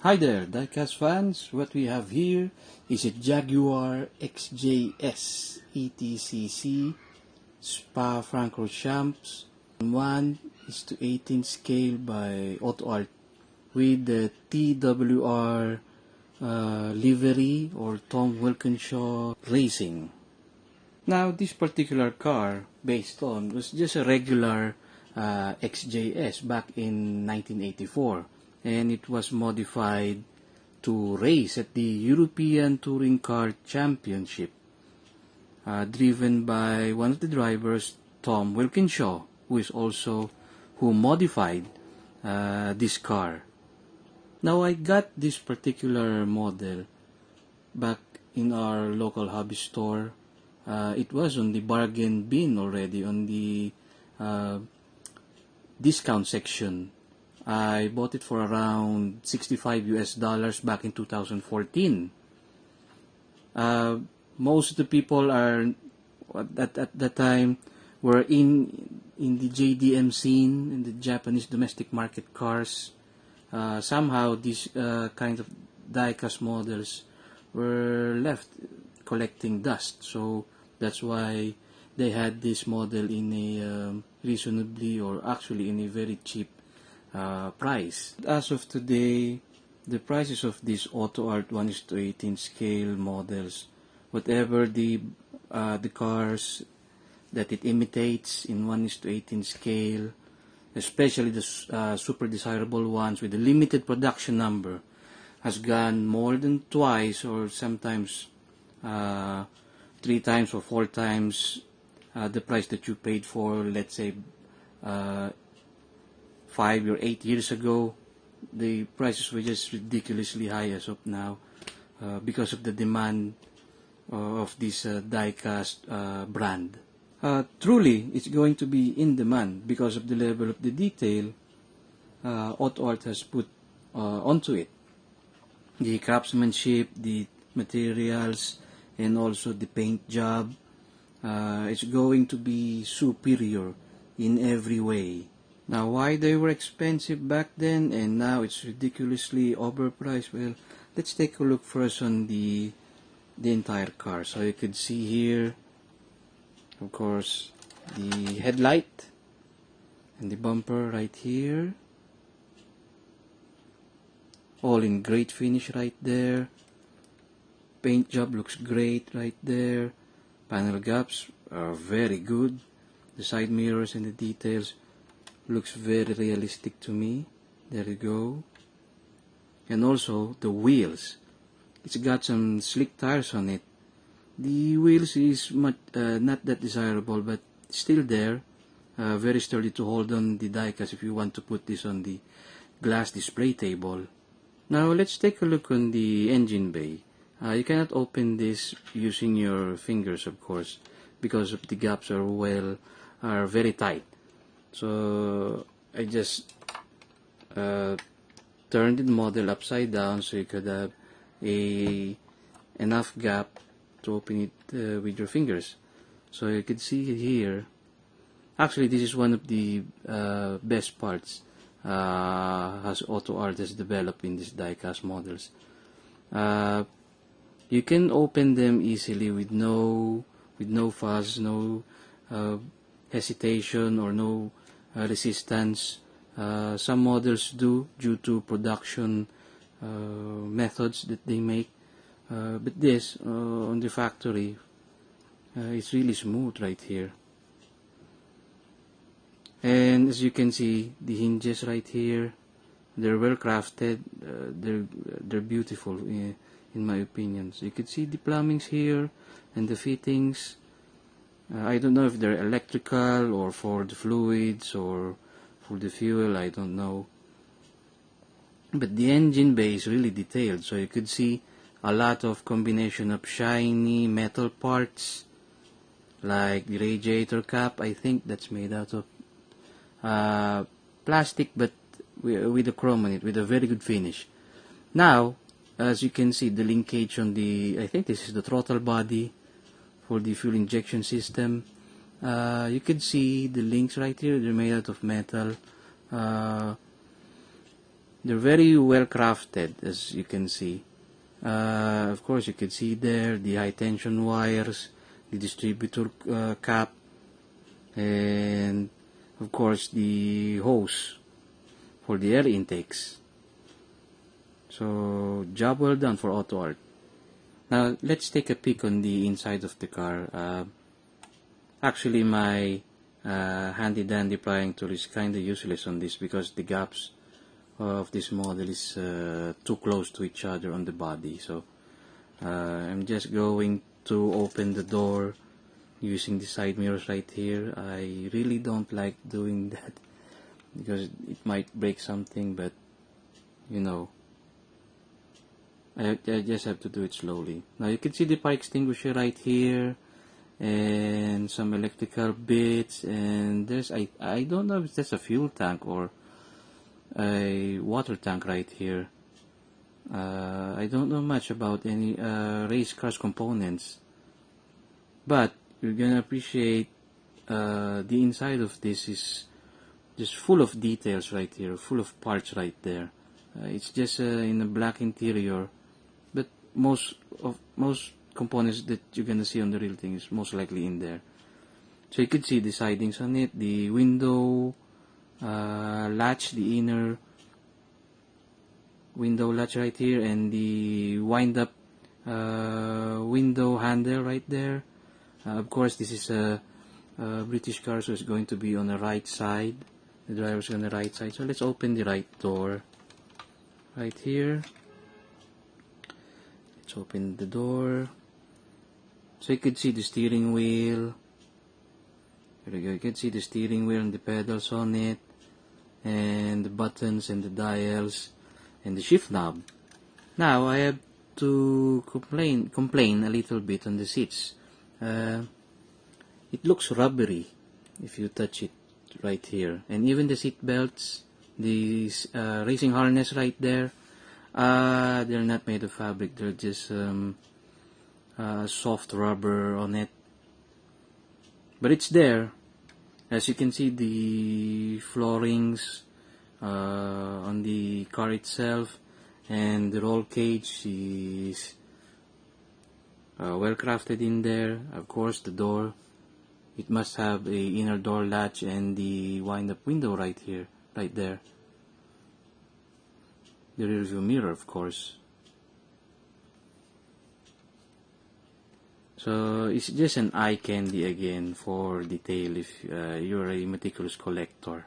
Hi there, Diecast fans. What we have here is a Jaguar XJS ETCC Spa-Francor shamps 1:18 scale by Autoart with the TWR livery or Tom Wilkinshaw Racing. Now this particular car based on was just a regular XJS back in 1984, and it was modified to race at the European Touring Car Championship, driven by one of the drivers, Tom Wilkinshaw, who modified this car. Now I got this particular model back in our local hobby store. It was on the bargain bin already, on the discount section. I bought it for around $65 back in 2014. Most of the people are at that time were in the JDM scene, in the Japanese domestic market cars. Somehow these kind of diecast models were left collecting dust, so that's why they had this model in a reasonably, or actually in a very cheap price. As of today, the prices of these Autoart 1:18 scale models, whatever the cars that it imitates in 1:18 scale, especially the super desirable ones with a limited production number, has gone more than twice, or sometimes 3 times or 4 times the price that you paid for, let's say 5 or 8 years ago. The prices were just ridiculously high as of now, because of the demand of this diecast brand. Truly, it's going to be in demand because of the level of the detail Autoart has put onto it. The craftsmanship, the materials, and also the paint job. It's going to be superior in every way. Now, why they were expensive back then and now it's ridiculously overpriced? Well, let's take a look first on the entire car. So you could see here, of course, the headlight and the bumper right here, all in great finish right there. Paint job looks great right there. Panel gaps are very good. The side mirrors and the details looks very realistic to me. There you go. And also the wheels. It's got some slick tires on it. The wheels is not that desirable, but still there. Very sturdy to hold on the diecast if you want to put this on the glass display table. Now let's take a look on the engine bay. You cannot open this using your fingers, of course, because of the gaps are very tight. So I just turned the model upside down so you could have enough gap to open it with your fingers. So you can see here. Actually, this is one of the best parts as Autoart has developed in these diecast models. You can open them easily with no fuss, no hesitation, or no resistance. Some models do, due to production methods that they make, but this on the factory, it's really smooth right here. And as you can see, the hinges right here, they're well crafted. They're beautiful in my opinion. So you can see the plumbings here and the fittings. I don't know if they're electrical or for the fluids or for the fuel, I don't know. But the engine bay is really detailed, so you could see a lot of combination of shiny metal parts, like the radiator cap. I think that's made out of plastic, but with a chrome on it, with a very good finish. Now, as you can see, the linkage on the, I think this is the throttle body for the fuel injection system. You can see the links right here. They're made out of metal. They're very well crafted, as you can see. Of course, you can see there the high tension wires, the distributor cap, and of course the hose for the air intakes. So, job well done for Autoart. Now, let's take a peek on the inside of the car. Actually, my handy dandy prying tool is kinda useless on this because the gaps of this model is too close to each other on the body. So, I'm just going to open the door using the side mirrors right here. I really don't like doing that because it might break something, but you know, I just have to do it slowly. Now you can see the fire extinguisher right here and some electrical bits, and there's I don't know if that's a fuel tank or a water tank right here. I don't know much about any race cars components, but you're gonna appreciate the inside of this is just full of details right here, full of parts right there. It's just in a black interior, but most components that you're gonna see on the real thing is most likely in there. So you can see the sidings on it, the window latch, the inner window latch right here, and the wind-up window handle right there. Of course, this is a British car, so it's going to be on the right side. The driver's on the right side. So let's open the right door right here. Let's open the door. So you could see the steering wheel. There we go. You can see the steering wheel and the pedals on it, and the buttons and the dials and the shift knob. Now I have to complain a little bit on the seats. It looks rubbery if you touch it right here, and even the seat belts, the racing harness right there, they're not made of fabric. They're just soft rubber on it, but it's there. As you can see, the floorings on the car itself and the roll cage is well crafted in there. Of course, the door, it must have a inner door latch and the wind-up window right here, right there. The rear view mirror, of course. So it's just an eye candy again for detail if you're a meticulous collector.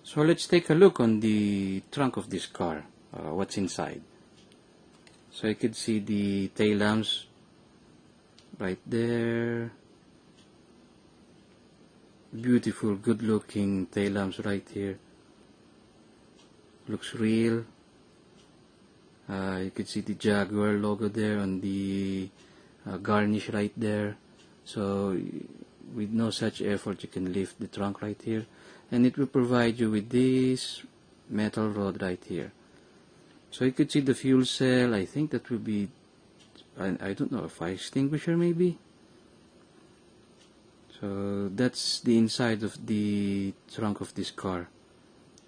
So let's take a look on the trunk of this car. What's inside? So you can see the tail lamps right there. Beautiful, good looking tail lamps right here. Looks real. You can see the Jaguar logo there on the garnish right there. So with no such effort, you can lift the trunk right here, and it will provide you with this metal rod right here. So you could see the fuel cell. I think that will be, I don't know, a fire extinguisher maybe. So that's the inside of the trunk of this car.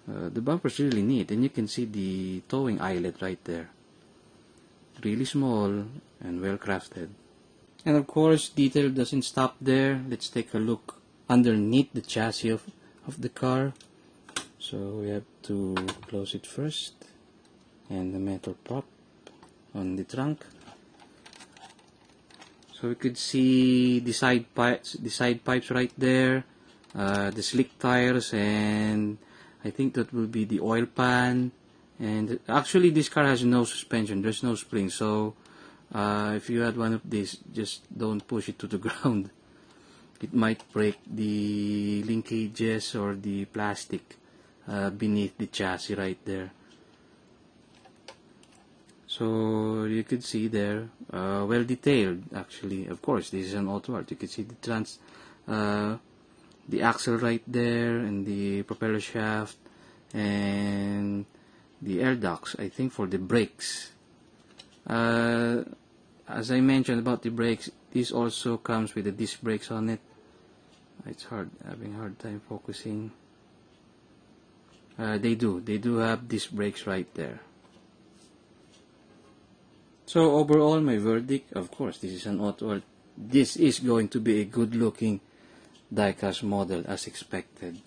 The bumper's really neat, and you can see the towing eyelet right there. Really small and well crafted. And of course, detail doesn't stop there. Let's take a look underneath the chassis of the car. So we have to close it first, and the metal prop on the trunk. So we could see the side pipes right there, the slick tires, and I think that will be the oil pan. And actually, this car has no suspension. There's no spring. So if you had one of these, just don't push it to the ground. It might break the linkages or the plastic beneath the chassis right there. So you could see there, well detailed actually. Of course, this is an Autoart. You could see the axle right there, and the propeller shaft, and the air ducts, I think, for the brakes. As I mentioned about the brakes, this also comes with the disc brakes on it. It's having a hard time focusing. They do have disc brakes right there. So overall, my verdict, of course, this is an Autoart. This is going to be a good looking diecast model as expected.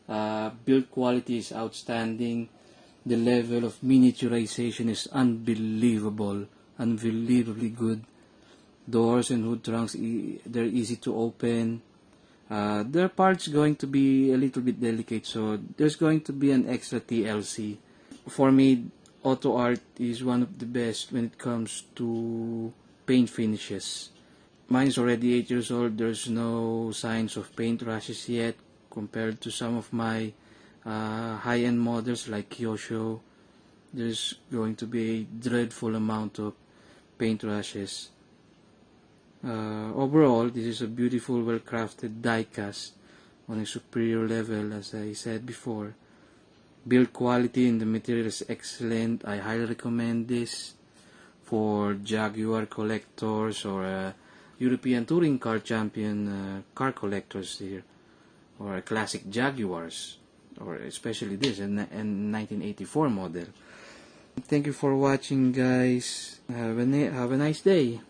Build quality is outstanding. The level of miniaturization is unbelievable, unbelievably good. Doors and hood trunks, they're easy to open. Their parts going to be a little bit delicate, so there's going to be an extra TLC. For me, Autoart is one of the best when it comes to paint finishes. Mine is already 8 years old. There's no signs of paint rashes yet compared to some of my high-end models like Kyosho. There's going to be a dreadful amount of paint rashes. Overall, this is a beautiful, well-crafted diecast on a superior level, as I said before. Build quality in the material is excellent. I highly recommend this for Jaguar collectors or European Touring Car Champion car collectors here, or classic Jaguars, or especially this, a 1984 model. Thank you for watching, guys. Have a nice day.